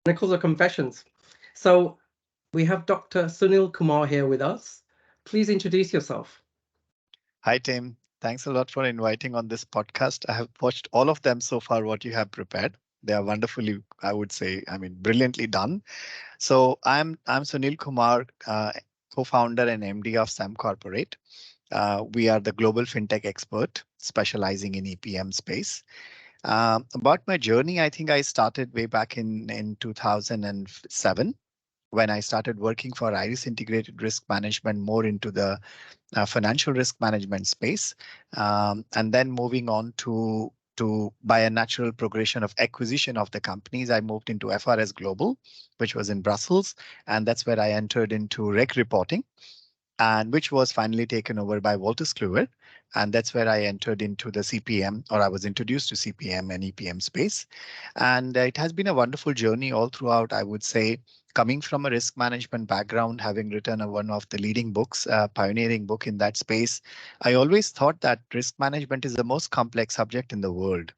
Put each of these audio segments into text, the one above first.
Chronicles or Confessions. So we have Dr. Sunil Kumar here with us. Please introduce yourself. Hi, Tim. Thanks a lot for inviting on this podcast. I have watched all of them so far, what you have prepared. They are wonderfully, I would say, brilliantly done. So I'm Sunil Kumar, co-founder and MD of Sam Corporate. We are the global fintech expert specializing in EPM space. About my journey, I think I started way back in 2007 when I started working for Iris Integrated Risk Management, more into the financial risk management space, and then moving on to by a natural progression of acquisition of the companies, I moved into FRS Global, which was in Brussels, and that's where I entered into reg reporting, and which was finally taken over by Wolters Kluwer. And that's where I entered into the CPM, or I was introduced to CPM and EPM space. And it has been a wonderful journey all throughout, I would say, coming from a risk management background, having written one of the leading books, pioneering book in that space. I always thought that risk management is the most complex subject in the world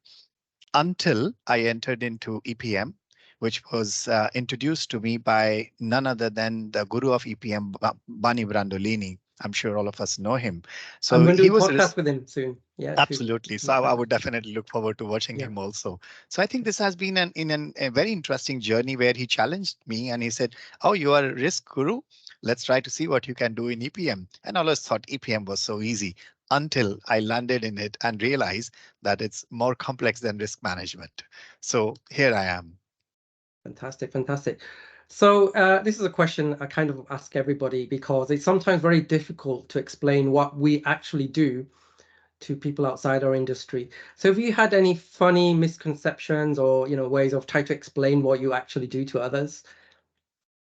until I entered into EPM, which was introduced to me by none other than the guru of EPM, Bani Brandolini. I'm sure all of us know him. I'm So going to he do a was podcast with him soon. Yeah, to absolutely. So look I at would that. definitely look forward to watching Yeah. him also. So I think this has been a very interesting journey where he challenged me and he said, "Oh, you are a risk guru. Let's try to see what you can do in EPM." And I always thought EPM was so easy until I landed in it and realized that it's more complex than risk management. So here I am. Fantastic, fantastic. So this is a question I kind of ask everybody because it's sometimes very difficult to explain what we actually do to people outside our industry. So have you had any funny misconceptions or, ways of trying to explain what you actually do to others?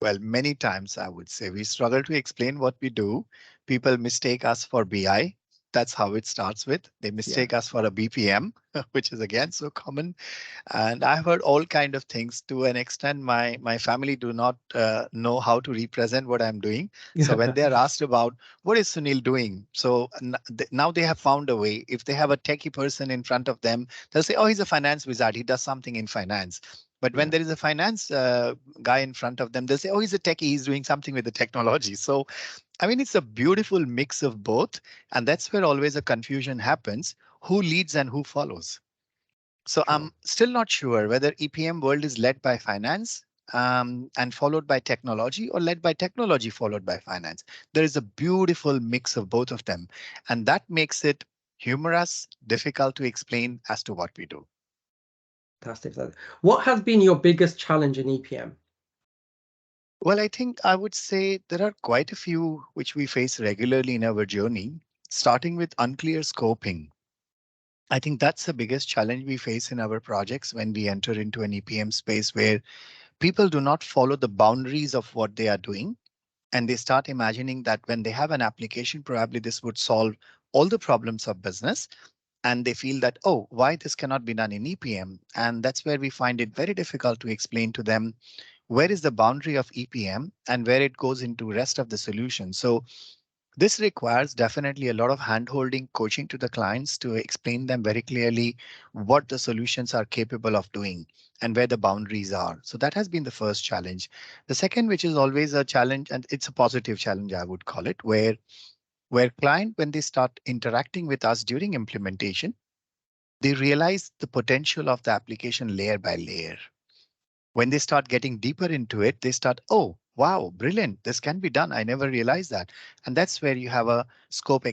Well, many times I would say we struggle to explain what we do. People mistake us for BI. That's how it starts with. They Yeah. mistake us for a BPM, which is again so common. And I've heard all kind of things to an extent. My family do not know how to represent what I'm doing. So when they are asked about what is Sunil doing, so now they have found a way. If they have a techie person in front of them, they'll say, "Oh, he's a finance wizard. He does something in finance." But when Yeah. there is a finance guy in front of them, they'll say, "Oh, he's a techie. He's doing something with the technology." So it's a beautiful mix of both, and that's where always a confusion happens: who leads and who follows. So Sure. I'm still not sure whether EPM world is led by finance and followed by technology, or led by technology followed by finance. There is a beautiful mix of both of them, and that makes it humorous, difficult to explain as to what we do. Fantastic. What has been your biggest challenge in EPM? Well, I think I would say there are quite a few which we face regularly in our journey, starting with unclear scoping. I think that's the biggest challenge we face in our projects when we enter into an EPM space where people do not follow the boundaries of what they are doing. And they start imagining that when they have an application, probably this would solve all the problems of business. And they feel that, oh, why this cannot be done in EPM? And that's where we find it very difficult to explain to them where is the boundary of EPM and where it goes into rest of the solution. So this requires definitely a lot of hand-holding, coaching to the clients to explain them very clearly what the solutions are capable of doing and where the boundaries are. So that has been the first challenge. The second, which is always a challenge, and it's a positive challenge, I would call it, where client, when they start interacting with us during implementation, they realize the potential of the application layer by layer. When they start getting deeper into it, they start, oh, wow, brilliant. This can be done. I never realized that. And that's where you have a scope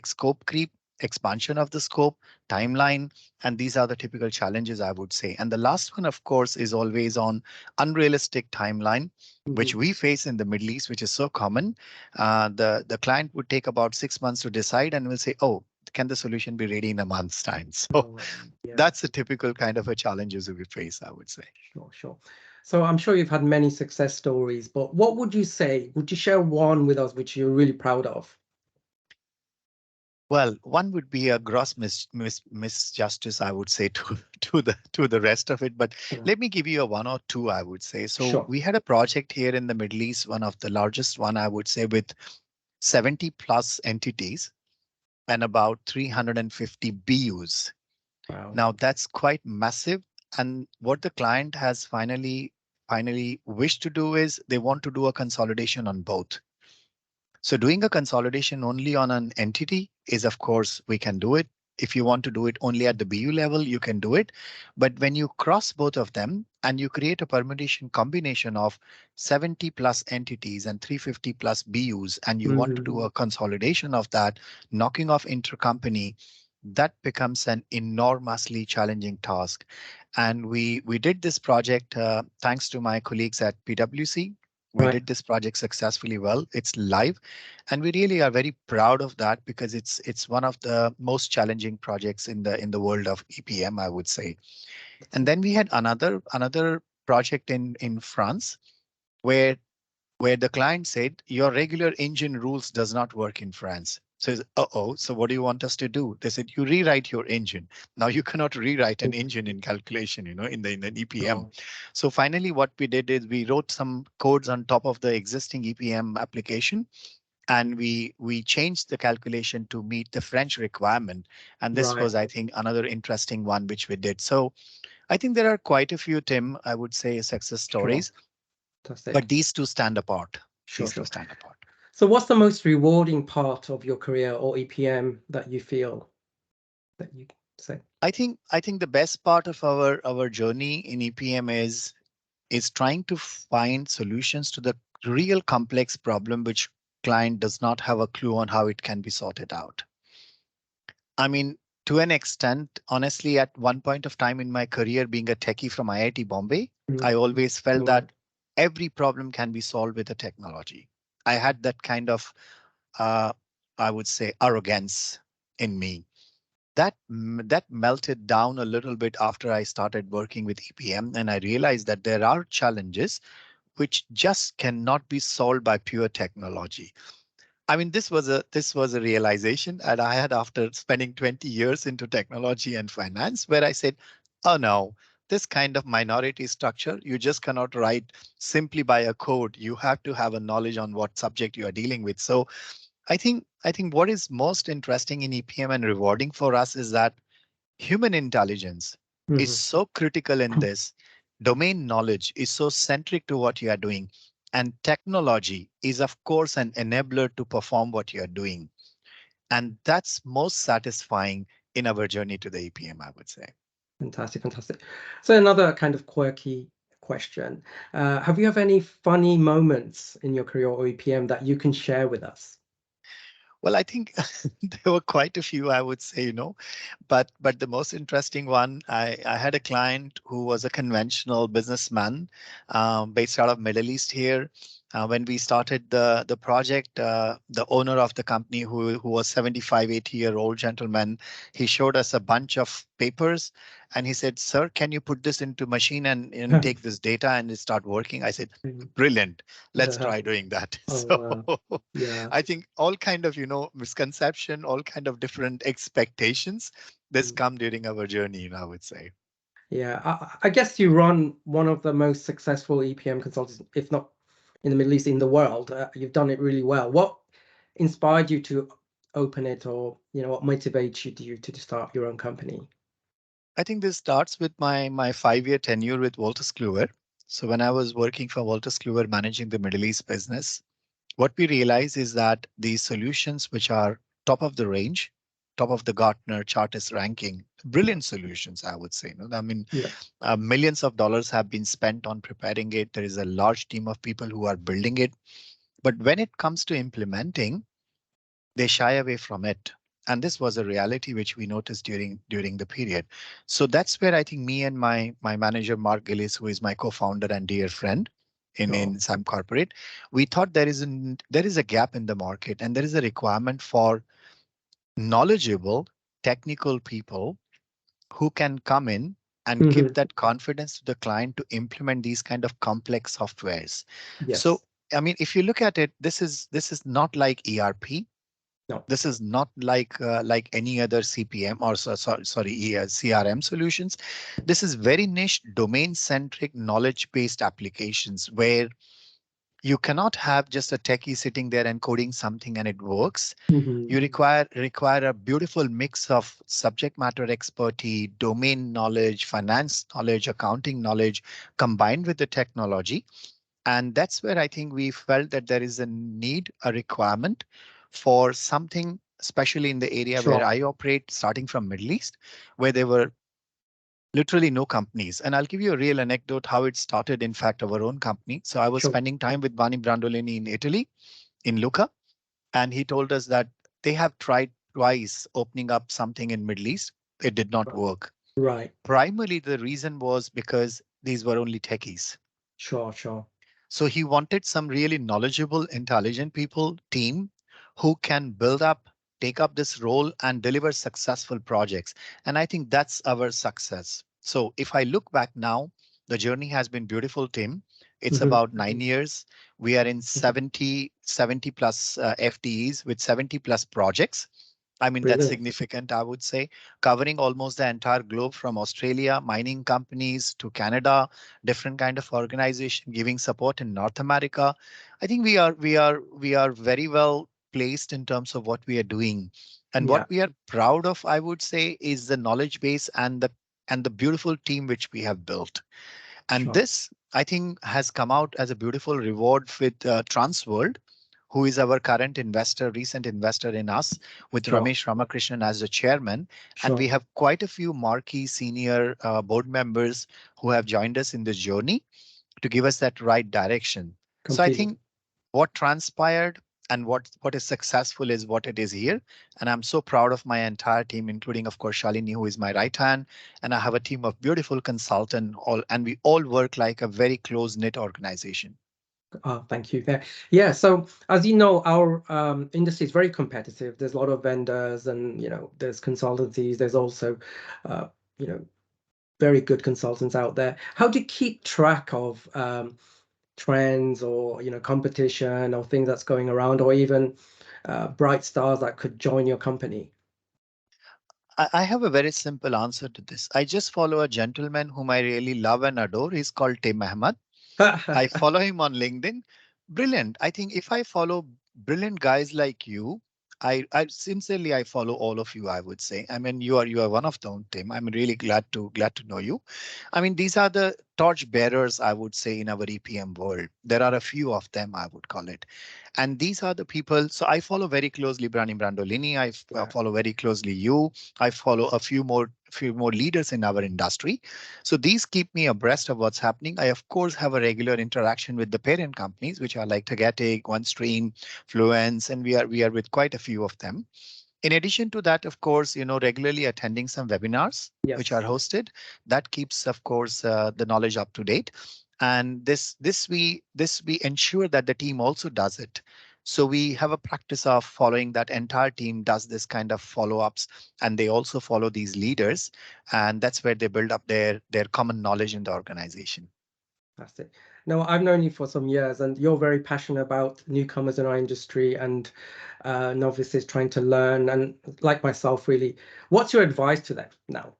creep, expansion of the scope, timeline. And these are the typical challenges, I would say. And the last one, of course, is always on unrealistic timeline, which Mhm. we face in the Middle East, which is so common. The client would take about 6 months to decide and will say, oh, can the solution be ready in a month's time? Oh, So wow. Yeah, that's a typical kind of a challenges we face, I would say. sure, sure. So I'm sure you've had many success stories, but what would you say? Would you share one with us which you're really proud of? Well, one would be a gross misjustice, I would say, to to the rest of it. But Yeah. let me give you a one or two, I would say. So Sure. we had a project here in the Middle East, one of the largest one, I would say, with 70 plus entities and about 350 BUs. Wow. Now that's quite massive. And what the client has finally finally wish to do is they want to do a consolidation on both. So doing a consolidation only on an entity is, of course, we can do it. If you want to do it only at the BU level, you can do it. But when you cross both of them and you create a permutation combination of 70 plus entities and 350 plus BUs, and you want to do a consolidation of that, knocking off intercompany, that becomes an enormously challenging task. And we did this project thanks to my colleagues at PwC. We Right. did this project successfully well. It's live, and we really are very proud of that because it's one of the most challenging projects in the world of EPM, I would say. And then we had another project in France where the client said your regular engine rules does not work in France. Says, uh-oh, so what do you want us to do? They said, you rewrite your engine. Now you cannot rewrite an engine in calculation, in the EPM. Oh, So finally, what we did is we wrote some codes on top of the existing EPM application, and we changed the calculation to meet the French requirement. And this right. was, I think, another interesting one which we did. So I think there are quite a few, Tim, I would say, success Sure. stories, but Fantastic. these two stand apart. Sure, These two sure. stand apart. So what's the most rewarding part of your career or EPM that you feel that you say? I think the best part of our journey in EPM is trying to find solutions to the real complex problem which client does not have a clue on how it can be sorted out. I mean, to an extent, honestly, at one point of time in my career, being a techie from IIT Bombay, I always felt Right. that every problem can be solved with a technology. I had that kind of, uh, I would say, arrogance in me. That melted down a little bit after I started working with EPM, and I realized that there are challenges which just cannot be solved by pure technology. I mean, this was a realization that I had after spending 20 years into technology and finance, where I said, oh no, this kind of minority structure, you just cannot write simply by a code. You have to have a knowledge on what subject you are dealing with. So I think what is most interesting in EPM and rewarding for us is that human intelligence is Mhm. so critical in this. Domain knowledge is so centric to what you are doing. And technology is, of course, an enabler to perform what you are doing. And that's most satisfying in our journey to the EPM, I would say. Fantastic, fantastic. So another kind of quirky question. Have you have any funny moments in your career or EPM that you can share with us? Well, I think there were quite a few, I would say, but the most interesting one, I had a client who was a conventional businessman based out of Middle East here. When we started the project, the owner of the company, who was 75, 80-year-old gentleman, he showed us a bunch of papers and he said, "Sir, can you put this into machine and take this data and it start working?" I said, "Brilliant. Let's Yeah. try doing that." Oh, So wow. Yeah. I think all kind of, misconception, all kind of different expectations, this Mm. come during our journey, I would say. Yeah. I guess you run one of the most successful EPM consultants, if not in the Middle East, in the world. You've done it really well. What inspired you to open it, or what motivates you to start your own company? I think this starts with my 5-year tenure with Wolters Kluwer. So when I was working for Wolters Kluwer managing the Middle East business, what we realize is that these solutions which are top of the range, top of the Gartner Chartist ranking, brilliant solutions, I would say. I mean, Yeah. millions of dollars have been spent on preparing it. There is a large team of people who are building it. But when it comes to implementing, they shy away from it. And this was a reality which we noticed during the period. So that's where I think me and my manager, Mark Gillis, who is my co-founder and dear friend Sure. in Sam Corporate, we thought there is a gap in the market and there is a requirement for knowledgeable technical people who can come in and give Mhm. that confidence to the client to implement these kind of complex softwares. So Yes. I mean, if you look at it, this is not like ERP. No. This is not like any other CPM or sorry, CRM solutions. This is very niche, domain-centric, knowledge-based applications where You cannot have just a techie sitting there and coding something and it works. Hmm. You require a beautiful mix of subject matter expertise, domain knowledge, finance knowledge, accounting knowledge, combined with the technology. And that's where I think we felt that there is a need, a requirement for something, especially in the area where Sure, I operate, starting from Middle East, where there were literally no companies. And I'll give you a real anecdote how it started, in fact, our own company. So I was sure. spending time with Bani Brandolini in Italy, in Lucca, and he told us that they have tried twice opening up something in Middle East. It did not work. Right. Primarily, the reason was because these were only techies. Sure, sure. So he wanted some really knowledgeable, intelligent people, team who can build up, take up this role and deliver successful projects. And I think that's our success. So if I look back now, the journey has been beautiful, Tim. It's Hmm. about 9 years. We are in 70 plus FTEs with 70 plus projects. I mean, that's Brilliant. significant, I would say, covering almost the entire globe from Australia, mining companies to Canada, different kind of organization giving support in North America. I think we are very well placed in terms of what we are doing. And what Yeah, we are proud of, I would say, is the knowledge base and the beautiful team which we have built. And sure. this, I think, has come out as a beautiful reward with Transworld, who is our current investor, recent investor in us, with Sure, Ramesh Ramakrishnan as the chairman. And we sure. have quite a few marquee senior board members who have joined us in this journey to give us that right direction. So I Completely. think what transpired and what is successful is what it is here. And I'm so proud of my entire team, including, of course, Shalini, who is my right hand. And I have a team of beautiful consultants, and we all work like a very close knit organization. Thank you. Yeah. So as you know, our industry is very competitive. There's a lot of vendors, and there's consultancies. There's also, uh, you know, very good consultants out there. How do you keep track of trends, or competition, or things that's going around, or even bright stars that could join your company? I have a very simple answer to this. I just follow a gentleman whom I really love and adore. He's called Tim Ahmad. I follow him on LinkedIn. Brilliant. I think if I follow brilliant guys like you, I sincerely I follow all of you, I would say. I mean, you are one of them, Tim. I'm really glad to know you. I mean, these are the torch bearers, I would say, in our EPM world. There are a few of them, I would call it. And these are the people. So I follow very closely Brani Brandolini. Right. Follow very closely you. I follow a few more leaders in our industry. So these keep me abreast of what's happening. I, of course, have a regular interaction with the parent companies, which are like Tagetic, OneStream, Fluence, and we are with quite a few of them. In addition to that, of course, regularly attending some webinars which are Yes. hosted. That keeps, of course, the knowledge up to date. And this we ensure that the team also does it. So we have a practice of following that entire team does this kind of follow-ups, and they also follow these leaders, and that's where they build up their common knowledge in the organization. Fantastic. No, I've known you for some years, and you're very passionate about newcomers in our industry and novices trying to learn, and like myself, really. What's your advice to them now?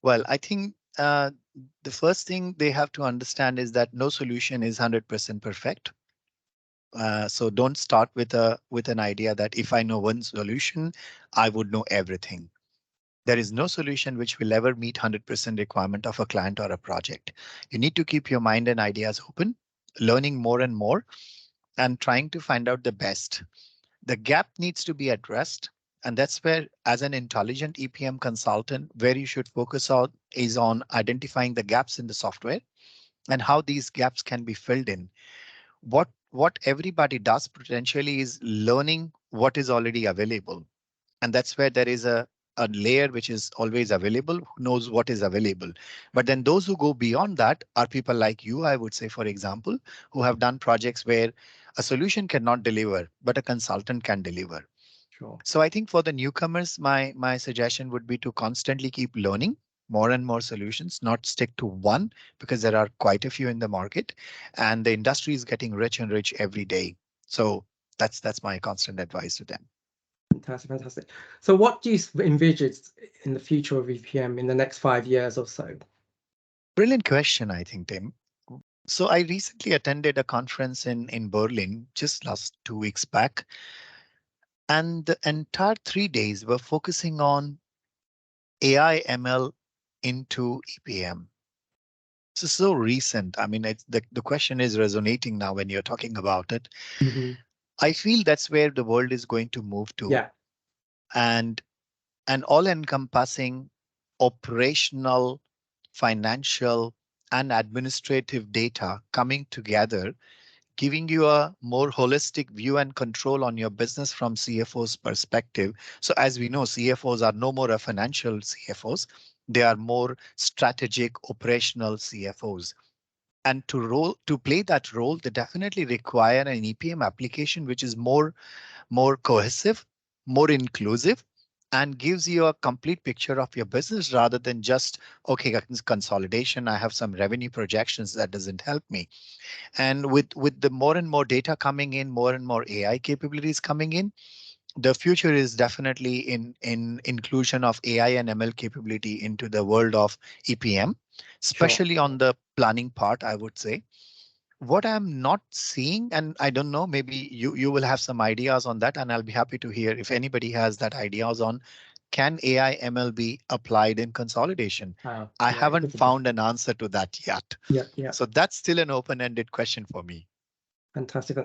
Well, I think the first thing they have to understand is that no solution is 100% perfect. So don't start with an idea that if I know one solution, I would know everything. There is no solution which will ever meet 100% requirement of a client or a project. You need to keep your mind and ideas open, learning more and more, and trying to find out the best. The gap needs to be addressed. And that's where, as an intelligent EPM consultant, where you should focus on is on identifying the gaps in the software and how these gaps can be filled in. What everybody does potentially is learning what is already available. And that's where there is a layer which is always available, who knows what is available. But then those who go beyond that are people like you, I would say, for example, who have done projects where a solution cannot deliver, but a consultant can deliver. Sure. So I think for the newcomers, my suggestion would be to constantly keep learning more and more solutions, not stick to one, because there are quite a few in the market, and the industry is getting rich and rich every day. So that's my constant advice to them. Fantastic, fantastic. So what do you envisage in the future of EPM in the next 5 years or so? Brilliant question, I think, Tim. So I recently attended a conference in Berlin just last 2 weeks back, and the entire 3 days were focusing on AI ML into EPM. So recent. I mean, the question is resonating now when you're talking about it. Hmm. I feel that's where the world is going to move to, Yeah, and an all-encompassing operational, financial, and administrative data coming together, giving you a more holistic view and control on your business from CFO's perspective. So as we know, CFOs are no more a financial CFOs. They are more strategic operational CFOs. And to play that role, they definitely require an EPM application which is more cohesive, more inclusive, and gives you a complete picture of your business rather than just, okay, consolidation, I have some revenue projections, that doesn't help me. And with the more and more data coming in, more and more AI capabilities coming in, the future is definitely in inclusion of AI and ML capability into the world of EPM, sure. especially on the planning part, I would say. What I'm not seeing, and I don't know, maybe you will have some ideas on that, and I'll be happy to hear if anybody has that ideas on, can AI ML be applied in consolidation? I Yeah, haven't good for that. found an answer to that yet. Yeah, yeah. So that's still an open-ended question for me. Fantastic.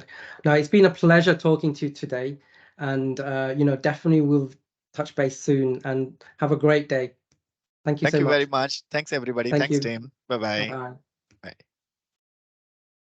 Now, it's been a pleasure talking to you today, and definitely we'll touch base soon. And have a great day. Thank you Thank so you very much. much. Thanks, everybody. Thank Thanks, you. Tim. Bye Bye-bye. bye.